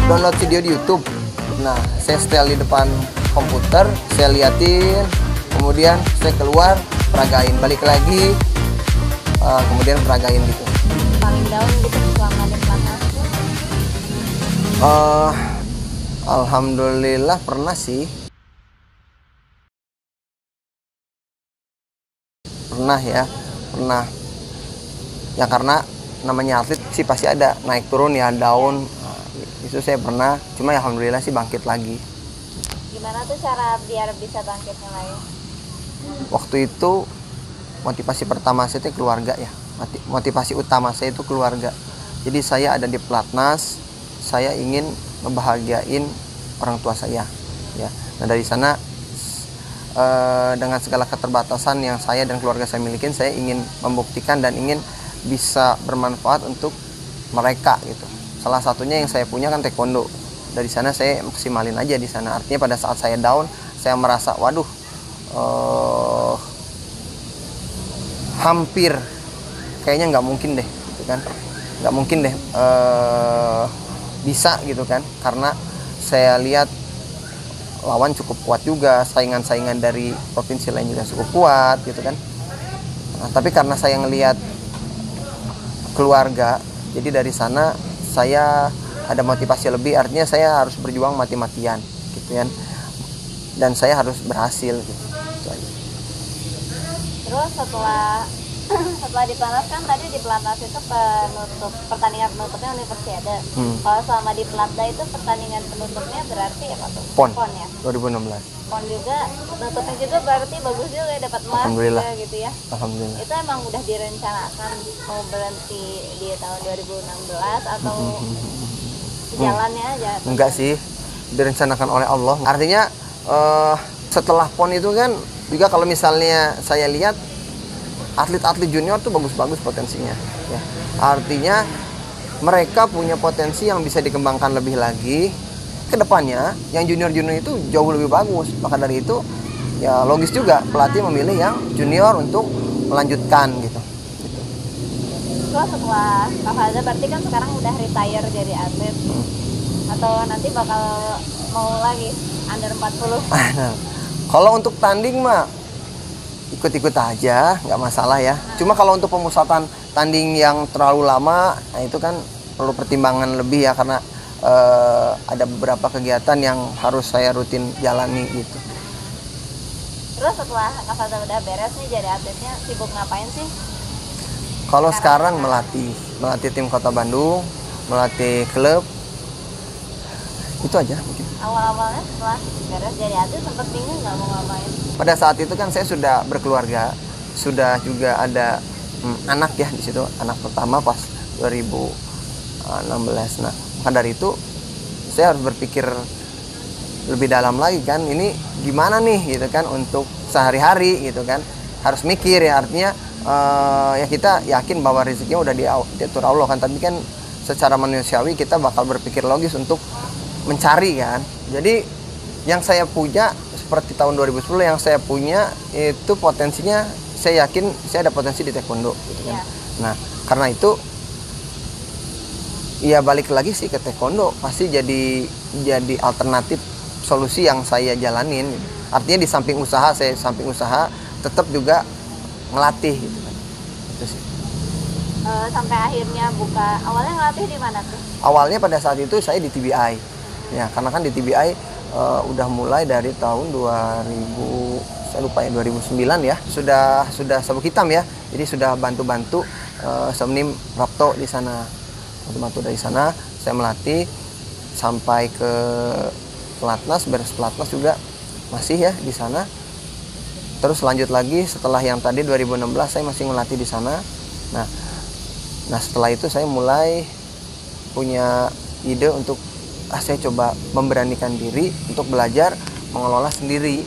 Download video di YouTube. Nah, saya setel di depan komputer, saya liatin, kemudian saya keluar, peragain, balik lagi, kemudian peragain gitu. Paling down gitu selama di pelatnas? Alhamdulillah pernah sih. Pernah ya, pernah. Ya karena namanya atlet sih pasti ada naik turun ya, down. Itu saya pernah, cuma ya alhamdulillah sih bangkit lagi. Gimana tuh cara biar bisa bangkitnya lagi? Waktu itu motivasi pertama saya itu keluarga ya. Motivasi utama saya itu keluarga. Jadi saya ada di pelatnas, saya ingin membahagiain orang tua saya ya. Nah dari sana dengan segala keterbatasan yang saya dan keluarga saya miliki, saya ingin membuktikan dan ingin bisa bermanfaat untuk mereka gitu. Salah satunya yang saya punya kan taekwondo. Dari sana saya maksimalin aja di sana. Artinya pada saat saya down, saya merasa waduh hampir kayaknya nggak mungkin deh gitu kan. Nggak mungkin deh bisa gitu kan, karena saya lihat lawan cukup kuat juga, saingan-saingan dari provinsi lain juga cukup kuat gitu kan. Nah, tapi karena saya ngelihat keluarga, jadi dari sana saya ada motivasi lebih, artinya saya harus berjuang mati-matian gitu kan, dan saya harus berhasil gitu. Terus setelah di pelatnas kan tadi di pelatnas itu pertandingan penutupnya Universiade. Kalau selama di pelatda itu pertandingan penutupnya berarti apa tuh? PON Ya. 2016. PON juga penutupnya juga berarti bagus juga, dapat emas juga gitu ya. Alhamdulillah. Itu emang udah direncanakan mau berhenti di tahun 2016 atau jalannya aja? Enggak sih, direncanakan oleh Allah. Artinya setelah PON itu kan juga kalau misalnya saya lihat atlet-atlet junior tuh bagus-bagus potensinya ya. Artinya mereka punya potensi yang bisa dikembangkan lebih lagi ke depannya. Yang junior-junior itu jauh lebih bagus. Maka dari itu ya logis juga pelatih memilih yang junior untuk melanjutkan gitu. Terus setelah Kak Falda berarti kan sekarang udah retire jadi atlet, atau nanti bakal mau lagi under 40? Kalau untuk tanding mah ikut-ikut aja, nggak masalah ya. Cuma kalau untuk pemusatan tanding yang terlalu lama, nah itu kan perlu pertimbangan lebih ya, karena ada beberapa kegiatan yang harus saya rutin jalani gitu. Terus setelah Kak Falda udah beres nih jadi atletnya, sibuk ngapain sih? Kalau sekarang melatih tim Kota Bandung, melatih klub, itu aja mungkin. Awal-awalnya setelah beres jadi atlet sempat bingung nggak mau ngapain? Pada saat itu kan saya sudah berkeluarga, sudah juga ada anak ya di situ, anak pertama pas 2016. Nah, maka dari itu saya harus berpikir lebih dalam lagi kan, ini gimana nih gitu kan untuk sehari-hari gitu kan, harus mikir ya, artinya ya kita yakin bahwa rezekinya udah diatur Allah kan, tapi kan secara manusiawi kita bakal berpikir logis untuk mencari kan. Jadi yang saya punya seperti tahun 2010 yang saya punya itu potensinya, saya yakin saya ada potensi di taekwondo gitu kan. Nah, karena itu ya balik lagi sih ke taekwondo, pasti jadi alternatif solusi yang saya jalanin. Artinya di samping usaha, saya samping usaha tetap juga ngelatih gitu kan. Itu sih. Sampai akhirnya buka, awalnya ngelatih di mana tuh? Awalnya pada saat itu saya di TBI. Ya, karena kan di TBI udah mulai dari tahun 2000, saya lupa ya, 2009 ya. Sudah sabuk hitam ya. Jadi sudah bantu-bantu Semnim Rapto di sana. Bantu dari sana saya melatih sampai ke pelatnas, beres pelatnas juga masih ya di sana. Terus lanjut lagi setelah yang tadi 2016 saya masih melatih di sana. Nah setelah itu saya mulai punya ide untuk saya coba memberanikan diri untuk belajar mengelola sendiri.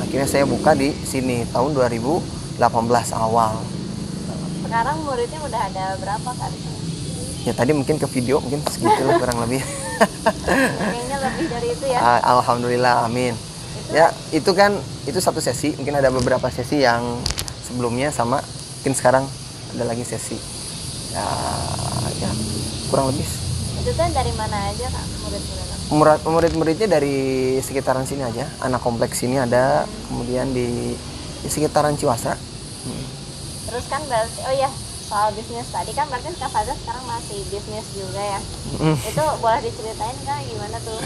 Akhirnya saya buka di sini tahun 2018 awal. Sekarang muridnya udah ada berapa kali? Ya tadi mungkin ke video mungkin segitu kurang lebih. Kayaknya lebih dari itu ya. Alhamdulillah, amin. Ya, itu satu sesi. Mungkin ada beberapa sesi yang sebelumnya sama, mungkin sekarang ada lagi sesi. Ya, ya kurang lebih. Itu tuh dari mana aja Kak murid-muridnya? Murid-muridnya dari sekitaran sini aja. Anak kompleks sini ada, kemudian di sekitaran Ciwasa. Terus kan berarti, oh ya soal bisnis tadi kan berarti Kak Faza sekarang masih bisnis juga ya. Itu boleh diceritain Kak gimana tuh?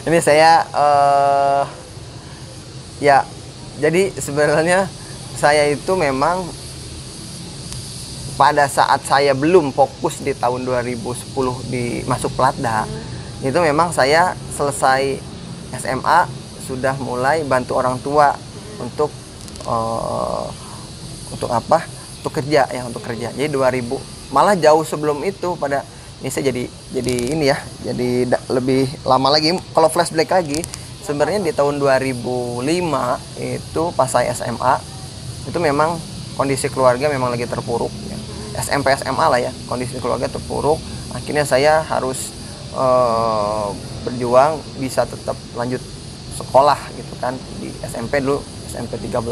Ini saya ya, jadi sebenarnya saya itu memang pada saat saya belum fokus di tahun 2010 di masuk Platda, itu memang saya selesai SMA sudah mulai bantu orang tua untuk apa? Untuk kerja ya, untuk kerja. Jadi 2000, malah jauh sebelum itu pada ini saya jadi ini ya, jadi lebih lama lagi. Kalau flashback lagi, sebenarnya di tahun 2005 itu pas saya SMA, itu memang kondisi keluarga memang lagi terpuruk ya. SMP SMA lah ya, kondisi keluarga terpuruk. Akhirnya saya harus berjuang bisa tetap lanjut sekolah gitu kan di SMP dulu, SMP 13.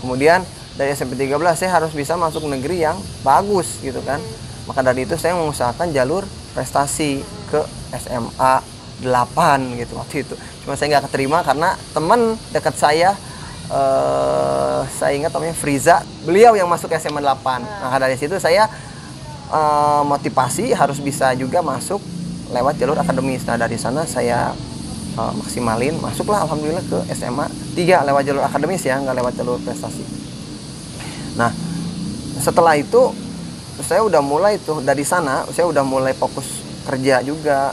Kemudian dari SMP 13 saya harus bisa masuk negeri yang bagus gitu kan. Maka dari itu saya mengusahakan jalur prestasi ke SMA 8 gitu waktu itu. Cuma saya nggak keterima karena teman dekat saya ingat namanya Friza, beliau yang masuk SMA 8. Maka dari situ saya motivasi harus bisa juga masuk lewat jalur akademis. Nah dari sana saya maksimalin, masuklah alhamdulillah ke SMA 3 lewat jalur akademis ya, nggak lewat jalur prestasi. Nah setelah itu saya udah mulai tuh, dari sana saya udah mulai fokus kerja juga,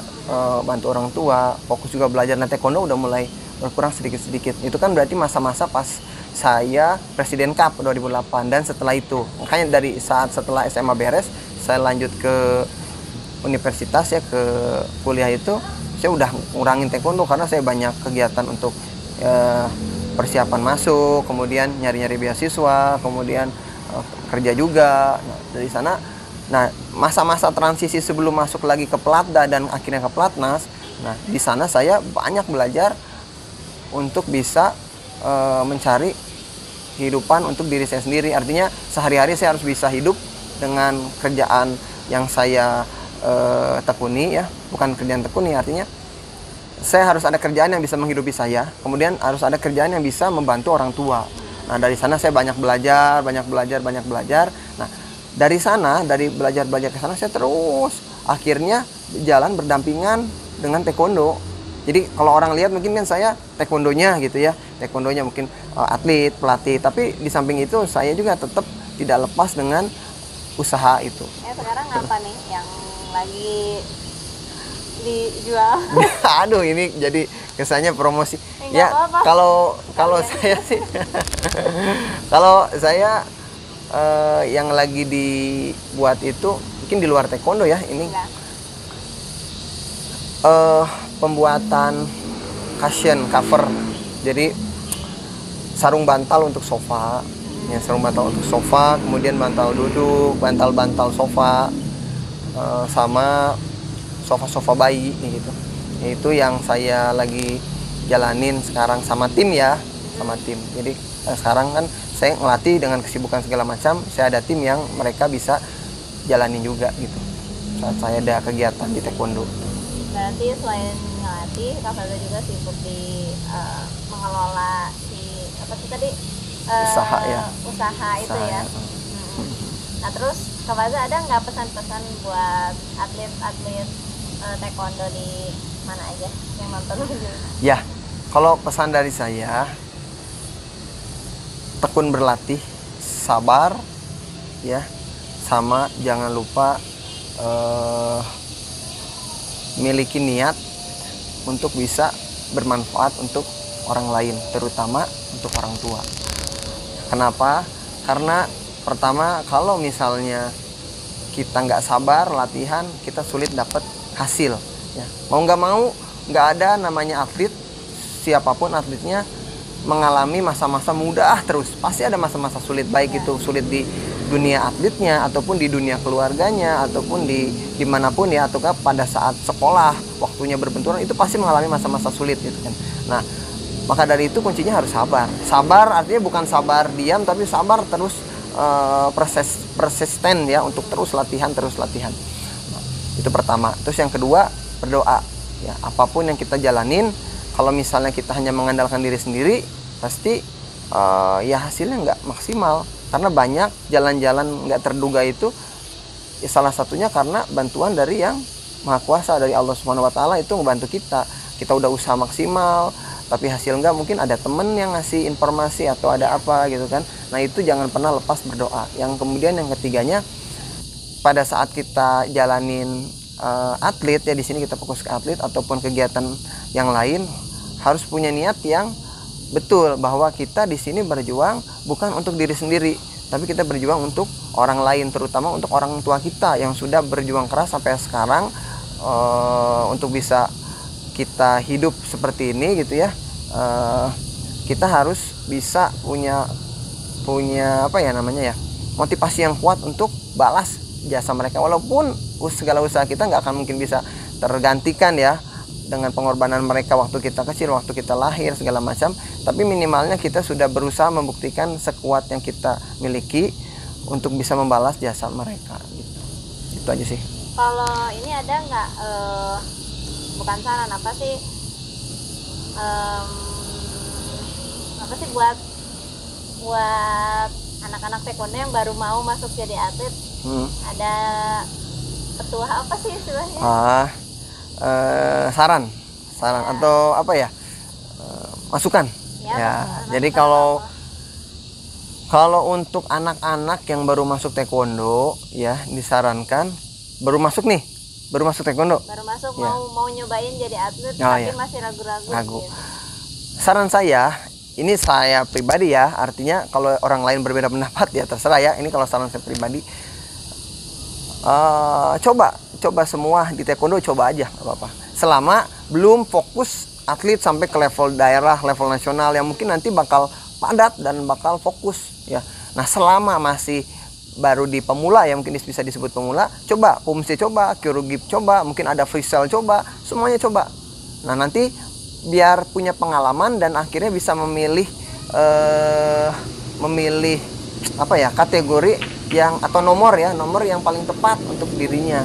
bantu orang tua, fokus juga belajar. Nah taekwondo udah mulai berkurang sedikit-sedikit. Itu kan berarti masa-masa pas saya Presiden Cup 2008. Dan setelah itu, makanya dari saat setelah SMA beres, saya lanjut ke universitas ya, ke kuliah itu, saya udah ngurangin taekwondo karena saya banyak kegiatan untuk persiapan masuk, kemudian nyari-nyari beasiswa, kemudian kerja juga. Nah, dari sana, nah masa-masa transisi sebelum masuk lagi ke Platda dan akhirnya ke Platnas, nah di sana saya banyak belajar untuk bisa mencari kehidupan untuk diri saya sendiri. Artinya sehari-hari saya harus bisa hidup dengan kerjaan yang saya tekuni ya, bukan kerjaan tekuni, artinya saya harus ada kerjaan yang bisa menghidupi saya, kemudian harus ada kerjaan yang bisa membantu orang tua. Nah dari sana saya banyak belajar. Nah dari sana, dari belajar ke sana, saya terus akhirnya jalan berdampingan dengan taekwondo. Jadi kalau orang lihat mungkin kan saya taekwondonya gitu ya, taekwondonya mungkin atlet, pelatih, tapi di samping itu saya juga tetap tidak lepas dengan usaha itu. Sekarang apa nih yang lagi dijual? Aduh ini jadi kesannya promosi. Ya kalau saya sih, kalau saya yang lagi dibuat itu mungkin di luar taekwondo ya ini. Pembuatan cushion cover, jadi sarung bantal untuk sofa ya, sarung bantal untuk sofa, kemudian bantal duduk, bantal sofa, sama sofa bayi gitu. Itu yang saya lagi jalanin sekarang sama tim ya, sama tim. Jadi sekarang kan saya ngelatih dengan kesibukan segala macam, saya ada tim yang mereka bisa jalanin juga gitu saat saya ada kegiatan di taekwondo. Berarti selain ngelatih, Kak Faza juga sibuk di mengelola si apa sih tadi, usaha ya, usaha itu ya. Nah terus Kak Faza ada nggak pesan-pesan buat atlet-atlet taekwondo di mana aja yang nonton juga? Ya, kalau pesan dari saya, tekun berlatih, sabar ya, sama jangan lupa miliki niat untuk bisa bermanfaat untuk orang lain, terutama untuk orang tua. Kenapa? Karena pertama, kalau misalnya kita nggak sabar latihan, kita sulit dapat hasil ya. Mau nggak mau, nggak ada namanya atlet, siapapun atletnya mengalami masa-masa mudah terus, pasti ada masa-masa sulit, baik itu sulit di dunia atletnya, ataupun di dunia keluarganya, ataupun di dimanapun ya, atau pada saat sekolah waktunya berbenturan, itu pasti mengalami masa-masa sulit gitu kan. Nah, maka dari itu kuncinya harus sabar. Sabar artinya bukan sabar diam, tapi sabar terus, persisten ya, untuk terus latihan. Nah, itu pertama. Terus yang kedua, berdoa ya. Apapun yang kita jalanin, kalau misalnya kita hanya mengandalkan diri sendiri, pasti ya hasilnya nggak maksimal. Karena banyak jalan-jalan nggak terduga itu ya, salah satunya karena bantuan dari yang Maha Kuasa, dari Allah Subhanahu Wa Taala itu ngebantu kita. Kita udah usaha maksimal, tapi hasil nggak, mungkin ada temen yang ngasih informasi atau ada apa gitu kan. Nah, itu jangan pernah lepas berdoa. Yang kemudian yang ketiganya, pada saat kita jalanin atlet ya, di sini kita fokus ke atlet ataupun kegiatan yang lain, harus punya niat yang betul bahwa kita di sini berjuang bukan untuk diri sendiri, tapi kita berjuang untuk orang lain, terutama untuk orang tua kita yang sudah berjuang keras sampai sekarang untuk bisa kita hidup seperti ini gitu ya. Kita harus bisa punya apa ya namanya ya, motivasi yang kuat untuk balas jasa mereka, walaupun segala usaha kita nggak akan mungkin bisa tergantikan ya dengan pengorbanan mereka waktu kita kecil, waktu kita lahir, segala macam. Tapi minimalnya kita sudah berusaha membuktikan sekuat yang kita miliki untuk bisa membalas jasa mereka gitu. Itu aja sih. Kalau ini ada nggak, bukan saran, apa sih buat anak-anak taekwondo yang baru mau masuk jadi atlet, ada petua apa sih istilahnya? Saran ya, atau apa ya, masukan ya. Jadi kalau untuk anak-anak yang baru masuk taekwondo ya, disarankan baru masuk taekwondo, baru masuk ya, mau nyobain jadi atlet, tapi masih ragu-ragu gitu. Saran saya, ini saya pribadi ya, artinya kalau orang lain berbeda pendapat ya terserah ya. Ini kalau saran saya pribadi, coba semua di taekwondo, coba aja nggak apa-apa, selama belum fokus atlet sampai ke level daerah, level nasional yang mungkin nanti bakal padat dan bakal fokus ya. Nah, selama masih baru di pemula ya, mungkin bisa disebut pemula, coba pumse, coba kyorugip, coba mungkin ada freestyle, coba semuanya coba. Nah, nanti biar punya pengalaman dan akhirnya bisa memilih apa ya, kategori yang atau nomor yang paling tepat untuk dirinya.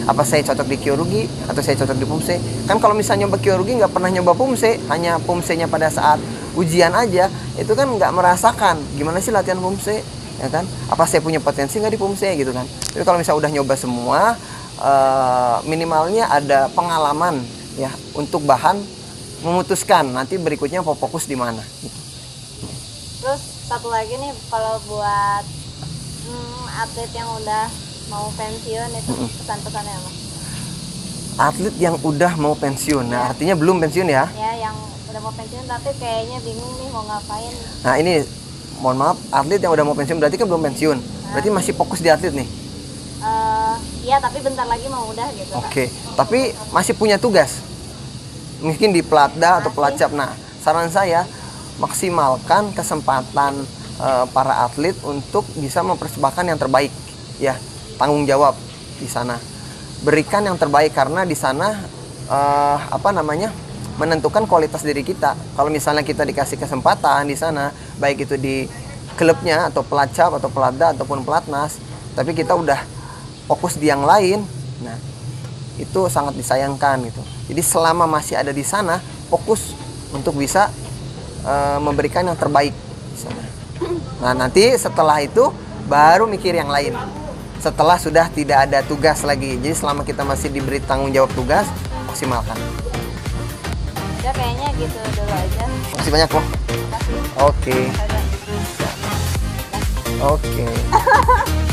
Apa saya cocok di kyorugi atau saya cocok di pumse? Kan kalau misalnya nyoba kyorugi nggak pernah nyoba pumse, hanya pumsenya pada saat ujian aja, itu kan nggak merasakan gimana sih latihan pumse, ya kan? Apa saya punya potensi nggak di pumse gitu kan? Jadi kalau misalnya udah nyoba semua, minimalnya ada pengalaman ya untuk bahan memutuskan nanti berikutnya mau fokus di mana. Gitu. Terus satu lagi nih, kalau buat atlet yang udah mau pensiun itu pesan-pesannya apa? Atlet yang udah mau pensiun, nah artinya belum pensiun ya? Ya, yang udah mau pensiun tapi kayaknya bingung nih mau ngapain. Nah ini, mohon maaf, atlet yang udah mau pensiun berarti kan belum pensiun, berarti masih fokus di atlet nih? Iya, tapi bentar lagi mau udah gitu. Oke, tapi masih punya tugas? Mungkin di Platda atau Pelacap. Nah, saran saya maksimalkan kesempatan para atlet untuk bisa mempersembahkan yang terbaik ya. Tanggung jawab di sana, berikan yang terbaik, karena di sana menentukan kualitas diri kita. Kalau misalnya kita dikasih kesempatan di sana, baik itu di klubnya atau Pelacap atau Pelatda ataupun Pelatnas, tapi kita udah fokus di yang lain, nah itu sangat disayangkan gitu. Jadi selama masih ada di sana, fokus untuk bisa memberikan yang terbaik di sana. Nah, nanti setelah itu baru mikir yang lain. Setelah sudah tidak ada tugas lagi. Jadi selama kita masih diberi tanggung jawab tugas, maksimalkan. Udah, kayaknya gitu dulu aja. Makasih banyak kok. Makasih. Oke. Oke.